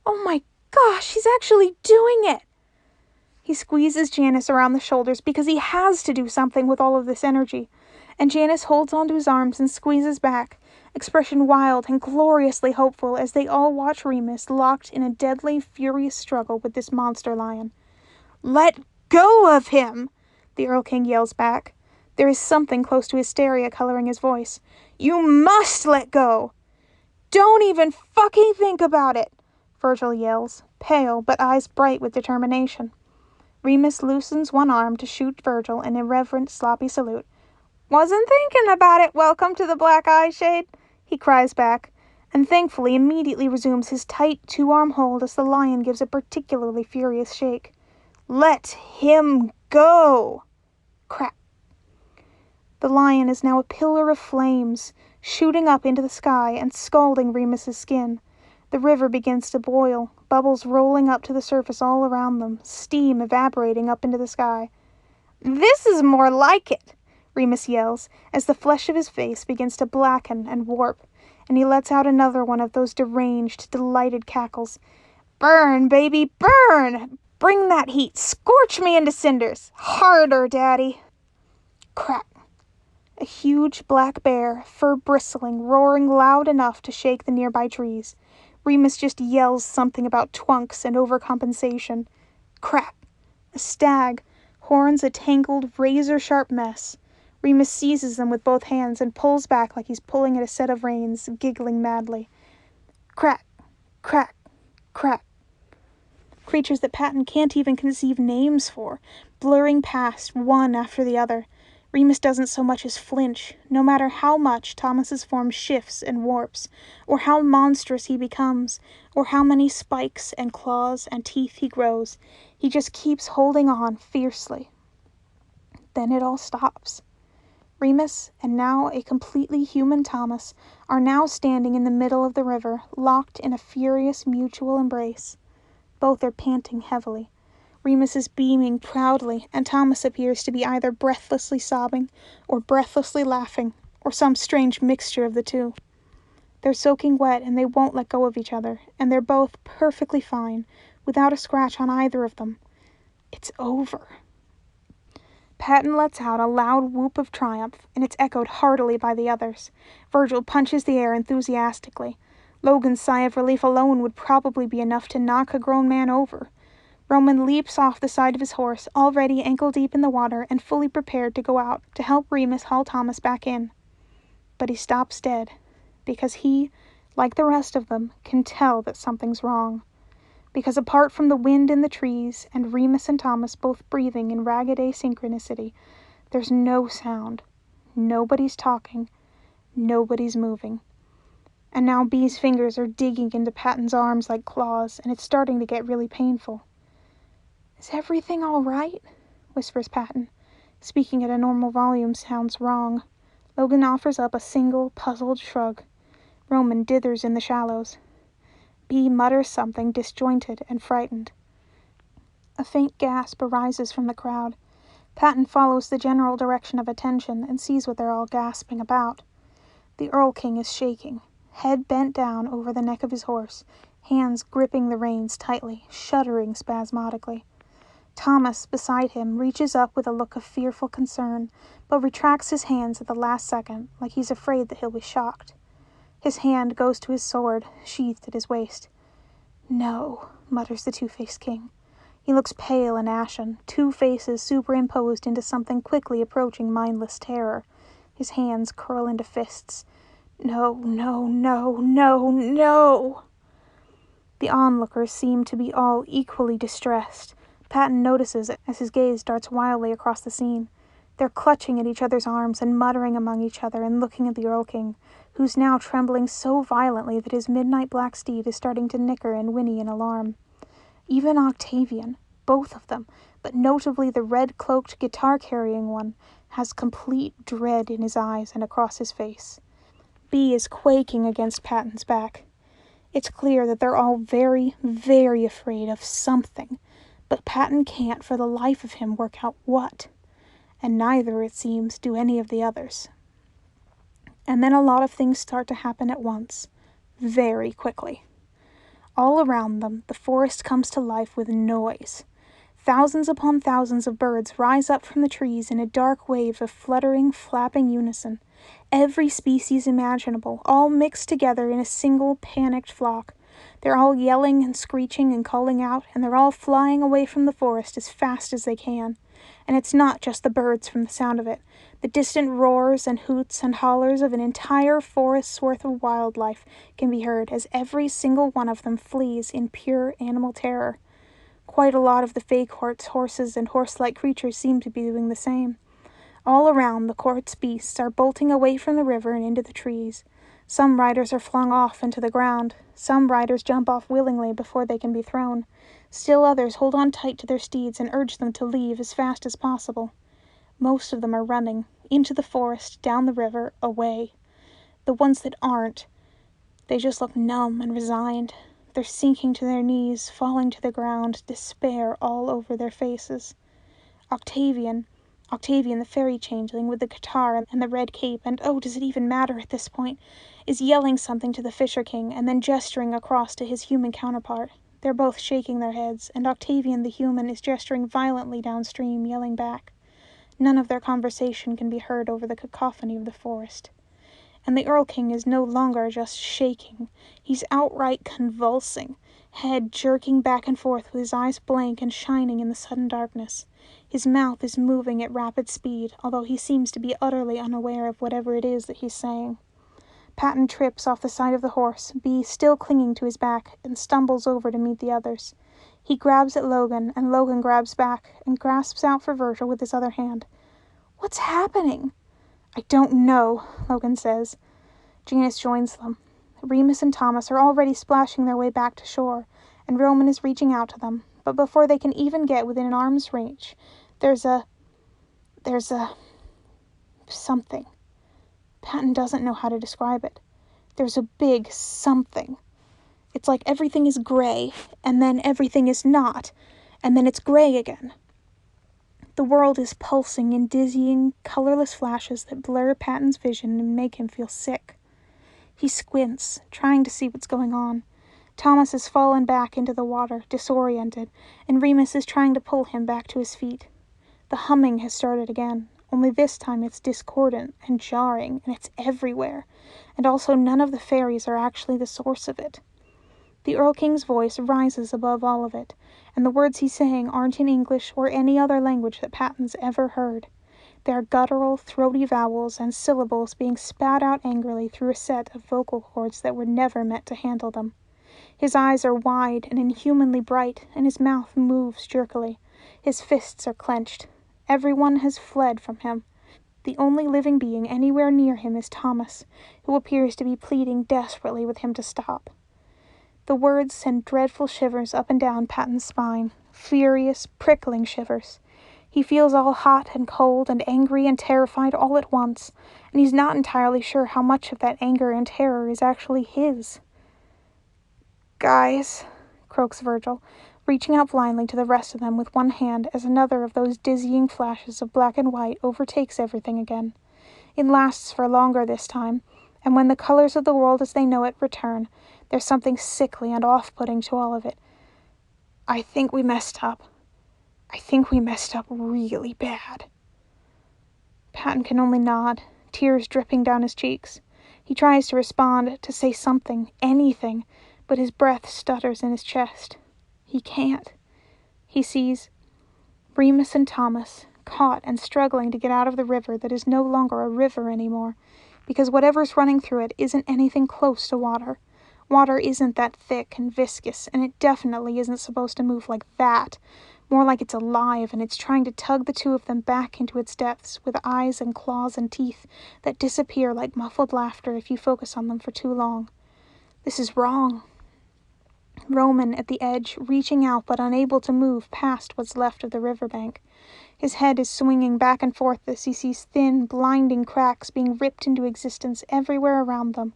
"Oh my gosh, he's actually doing it!" He squeezes Janice around the shoulders because he has to do something with all of this energy, and Janice holds onto his arms and squeezes back, expression wild and gloriously hopeful as they all watch Remus locked in a deadly, furious struggle with this monster lion. "Let go of him!" the Earl King yells back. There is something close to hysteria coloring his voice. "You must let go!" "Don't even fucking think about it!" Virgil yells, pale but eyes bright with determination. Remus loosens one arm to shoot Virgil an irreverent, sloppy salute. "Wasn't thinking about it, welcome to the Black Eye Shade," he cries back, and thankfully immediately resumes his tight two-arm hold as the lion gives a particularly furious shake. "Let him go!" Crack! The lion is now a pillar of flames, shooting up into the sky and scalding Remus's skin. The river begins to boil, bubbles rolling up to the surface all around them, steam evaporating up into the sky. "This is more like it!" Remus yells, as the flesh of his face begins to blacken and warp, and he lets out another one of those deranged, delighted cackles. "Burn, baby, burn! Bring that heat! Scorch me into cinders! Harder, Daddy!" Crack! A huge black bear, fur bristling, roaring loud enough to shake the nearby trees. Remus just yells something about twunks and overcompensation. Crack! A stag, horns a tangled, razor-sharp mess. Remus seizes them with both hands and pulls back like he's pulling at a set of reins, giggling madly. Crack! Crack! Crack! Creatures that Patton can't even conceive names for, blurring past one after the other. Remus doesn't so much as flinch, no matter how much Thomas's form shifts and warps, or how monstrous he becomes, or how many spikes and claws and teeth he grows. He just keeps holding on fiercely. Then it all stops. Remus, and now a completely human Thomas, are now standing in the middle of the river, locked in a furious mutual embrace. Both are panting heavily. Remus is beaming proudly, and Thomas appears to be either breathlessly sobbing, or breathlessly laughing, or some strange mixture of the two. They're soaking wet, and they won't let go of each other, and they're both perfectly fine, without a scratch on either of them. It's over. Patton lets out a loud whoop of triumph, and it's echoed heartily by the others. Virgil punches the air enthusiastically. Logan's sigh of relief alone would probably be enough to knock a grown man over. Roman leaps off the side of his horse, already ankle-deep in the water and fully prepared to go out to help Remus haul Thomas back in. But he stops dead, because he, like the rest of them, can tell that something's wrong. Because apart from the wind in the trees and Remus and Thomas both breathing in ragged asynchronicity, there's no sound. Nobody's talking. Nobody's moving. And now Bee's fingers are digging into Patton's arms like claws, and it's starting to get really painful. "Is everything all right?" whispers Patton. Speaking at a normal volume sounds wrong. Logan offers up a single, puzzled shrug. Roman dithers in the shallows. Bee mutters something disjointed and frightened. A faint gasp arises from the crowd. Patton follows the general direction of attention and sees what they're all gasping about. The Earl King is shaking, head bent down over the neck of his horse, hands gripping the reins tightly, shuddering spasmodically. Thomas, beside him, reaches up with a look of fearful concern, but retracts his hands at the last second, like he's afraid that he'll be shocked. His hand goes to his sword, sheathed at his waist. "No," mutters the Two-Faced King. He looks pale and ashen, two faces superimposed into something quickly approaching mindless terror. His hands curl into fists. No, no, no, no, no! The onlookers seem to be all equally distressed. Patton notices it as his gaze darts wildly across the scene. They're clutching at each other's arms and muttering among each other and looking at the Earl King, who's now trembling so violently that his midnight black steed is starting to nicker and whinny in alarm. Even Octavian, both of them, but notably the red-cloaked, guitar-carrying one, has complete dread in his eyes and across his face. Bee is quaking against Patton's back. It's clear that they're all very, very afraid of something, but Patton can't for the life of him work out what. And neither, it seems, do any of the others. And then a lot of things start to happen at once, very quickly. All around them, the forest comes to life with noise. Thousands upon thousands of birds rise up from the trees in a dark wave of fluttering, flapping unison. Every species imaginable, all mixed together in a single panicked flock. They're all yelling and screeching and calling out, and they're all flying away from the forest as fast as they can. And it's not just the birds from the sound of it. The distant roars and hoots and hollers of an entire forest's worth of wildlife can be heard as every single one of them flees in pure animal terror. Quite a lot of the fey court's horses and horse-like creatures seem to be doing the same. All around, the court's beasts are bolting away from the river and into the trees. Some riders are flung off into the ground. Some riders jump off willingly before they can be thrown. Still others hold on tight to their steeds and urge them to leave as fast as possible. Most of them are running, into the forest, down the river, away. The ones that aren't, they just look numb and resigned. They're sinking to their knees, falling to the ground, despair all over their faces. Octavian the fairy changeling with the guitar and the red cape, and oh, does it even matter at this point, is yelling something to the Fisher King and then gesturing across to his human counterpart. They're both shaking their heads, and Octavian the human is gesturing violently downstream, yelling back. None of their conversation can be heard over the cacophony of the forest. And the Earl King is no longer just shaking. He's outright convulsing, head jerking back and forth with his eyes blank and shining in the sudden darkness. His mouth is moving at rapid speed, although he seems to be utterly unaware of whatever it is that he's saying. Patton trips off the side of the horse, Bee still clinging to his back, and stumbles over to meet the others. He grabs at Logan, and Logan grabs back, and grasps out for Virgil with his other hand. "What's happening?" "I don't know," Logan says. Janus joins them. Remus and Thomas are already splashing their way back to shore, and Roman is reaching out to them, but before they can even get within an arm's reach, there's a something. Patton doesn't know how to describe it. There's a big something. It's like everything is gray, and then everything is not, and then it's gray again. The world is pulsing in dizzying, colorless flashes that blur Patton's vision and make him feel sick. He squints, trying to see what's going on. Thomas has fallen back into the water, disoriented, and Remus is trying to pull him back to his feet. The humming has started again, only this time it's discordant and jarring, and it's everywhere, and also none of the fairies are actually the source of it. The Earl King's voice rises above all of it, and the words he's saying aren't in English or any other language that Patton's ever heard. They are guttural, throaty vowels and syllables being spat out angrily through a set of vocal cords that were never meant to handle them. His eyes are wide and inhumanly bright, and his mouth moves jerkily. His fists are clenched. Everyone has fled from him. The only living being anywhere near him is Thomas, who appears to be pleading desperately with him to stop. The words send dreadful shivers up and down Patton's spine, furious, prickling shivers. He feels all hot and cold and angry and terrified all at once, and he's not entirely sure how much of that anger and terror is actually his. "Guys," croaks Virgil, reaching out blindly to the rest of them with one hand as another of those dizzying flashes of black and white overtakes everything again. It lasts for longer this time, and when the colors of the world as they know it return, there's something sickly and off-putting to all of it. I think we messed up really bad." Patton can only nod, tears dripping down his cheeks. He tries to respond, to say something, anything, but his breath stutters in his chest. He can't. He sees Remus and Thomas, caught and struggling to get out of the river that is no longer a river anymore, because whatever's running through it isn't anything close to water. Water isn't that thick and viscous, and it definitely isn't supposed to move like that. More like it's alive, and it's trying to tug the two of them back into its depths with eyes and claws and teeth that disappear like muffled laughter if you focus on them for too long. This is wrong. Roman at the edge, reaching out but unable to move past what's left of the riverbank. His head is swinging back and forth as he sees thin, blinding cracks being ripped into existence everywhere around them,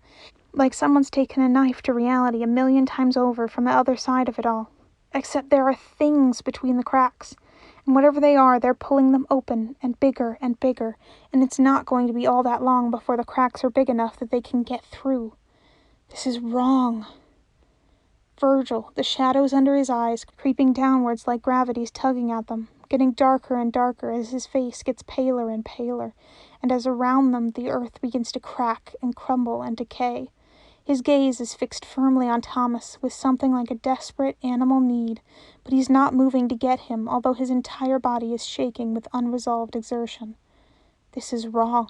like someone's taken a knife to reality 1,000,000 times over from the other side of it all. Except there are things between the cracks, and whatever they are, they're pulling them open and bigger, and it's not going to be all that long before the cracks are big enough that they can get through. This is wrong. Virgil, the shadows under his eyes, creeping downwards like gravity's tugging at them, getting darker and darker as his face gets paler and paler, and as around them the earth begins to crack and crumble and decay. His gaze is fixed firmly on Thomas with something like a desperate animal need, but he's not moving to get him, although his entire body is shaking with unresolved exertion. This is wrong.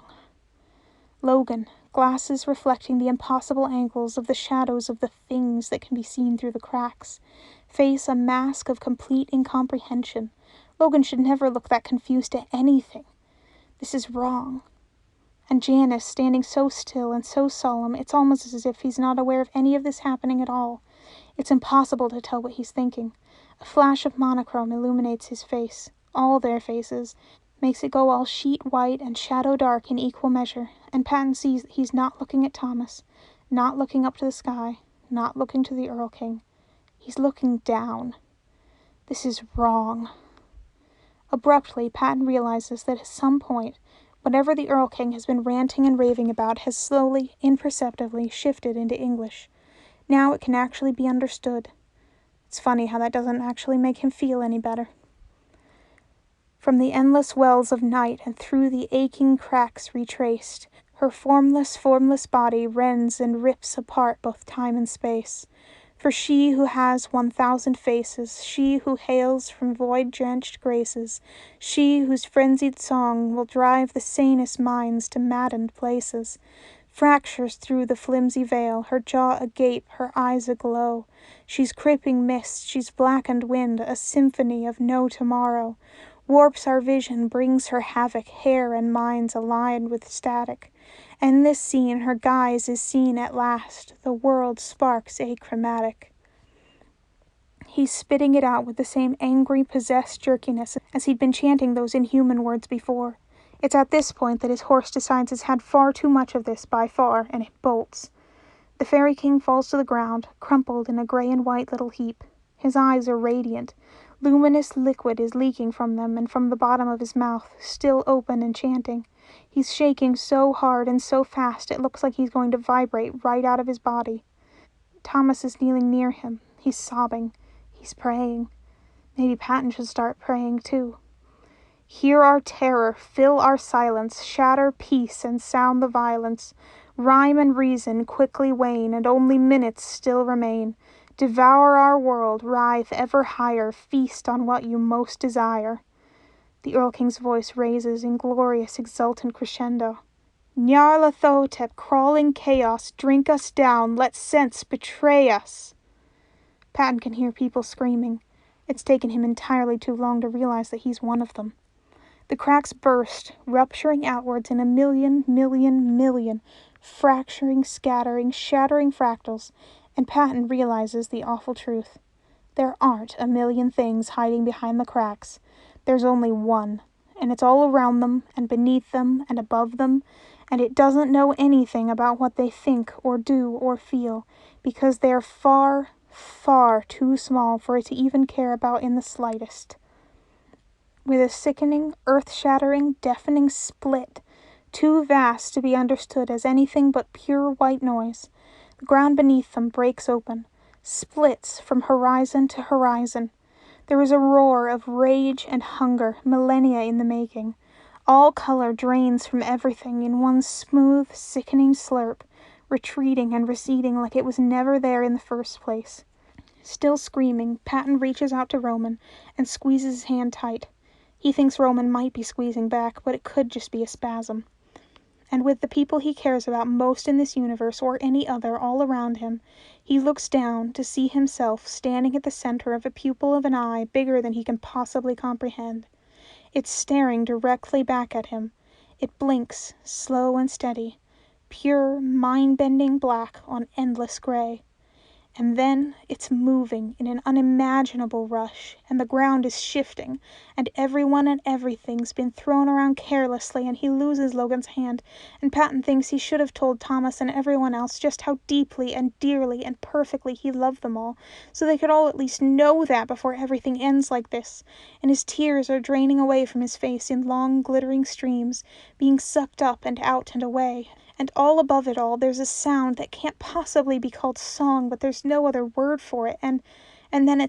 Logan, glasses reflecting the impossible angles of the shadows of the things that can be seen through the cracks, face a mask of complete incomprehension. Logan should never look that confused at anything. This is wrong. And Janice, standing so still and so solemn, it's almost as if he's not aware of any of this happening at all. It's impossible to tell what he's thinking. A flash of monochrome illuminates his face, all their faces, makes it go all sheet white and shadow dark in equal measure, and Patton sees that he's not looking at Thomas, not looking up to the sky, not looking to the Earl King. He's looking down. This is wrong. Abruptly, Patton realizes that at some point, whatever the Earl King has been ranting and raving about has slowly, imperceptibly shifted into English. Now it can actually be understood. It's funny how that doesn't actually make him feel any better. From the endless wells of night and through the aching cracks retraced, her formless body rends and rips apart both time and space. For she who has 1,000 faces, she who hails from void-drenched graces, she whose frenzied song will drive the sanest minds to maddened places, fractures through the flimsy veil, her jaw agape, her eyes aglow. She's creeping mist, she's blackened wind, a symphony of no tomorrow. Warps our vision, brings her havoc, hair and minds aligned with static. And this scene, her guise is seen at last, the world sparks achromatic. He's spitting it out with the same angry, possessed jerkiness as he'd been chanting those inhuman words before. It's at this point that his horse decides it's had far too much of this by far, and it bolts. The Fairy King falls to the ground, crumpled in a gray and white little heap. His eyes are radiant. Luminous liquid is leaking from them and from the bottom of his mouth, still open and chanting. He's shaking so hard and so fast it looks like he's going to vibrate right out of his body. Thomas is kneeling near him. He's sobbing. He's praying. Maybe Patton should start praying too. Hear our terror, fill our silence, shatter peace and sound the violence. Rhyme and reason quickly wane, and only minutes still remain. Devour our world, writhe ever higher, feast on what you most desire. The Earl King's voice raises in glorious, exultant crescendo. Nyarlathotep, crawling chaos, drink us down, let sense betray us. Patton can hear people screaming. It's taken him entirely too long to realize that he's one of them. The cracks burst, rupturing outwards in a million, fracturing, scattering, shattering fractals, and Patton realizes the awful truth. There aren't 1,000,000 things hiding behind the cracks. There's only one, and it's all around them, and beneath them, and above them, and it doesn't know anything about what they think or do or feel, because they're far, far too small for it to even care about in the slightest. With a sickening, earth-shattering, deafening split, too vast to be understood as anything but pure white noise, the ground beneath them breaks open, splits from horizon to horizon. There is a roar of rage and hunger, millennia in the making. All color drains from everything in one smooth, sickening slurp, retreating and receding like it was never there in the first place. Still screaming, Patton reaches out to Roman and squeezes his hand tight. He thinks Roman might be squeezing back, but it could just be a spasm. And with the people he cares about most in this universe or any other all around him, he looks down to see himself standing at the center of a pupil of an eye bigger than he can possibly comprehend. It's staring directly back at him. It blinks, slow and steady, pure, mind-bending black on endless gray. And then it's moving in an unimaginable rush, and the ground is shifting, and everyone and everything's been thrown around carelessly, and he loses Logan's hand, and Patton thinks he should have told Thomas and everyone else just how deeply and dearly and perfectly he loved them all, so they could all at least know that before everything ends like this, and his tears are draining away from his face in long glittering streams, being sucked up and out and away. And all above it all, there's a sound that can't possibly be called song, but there's no other word for it, and then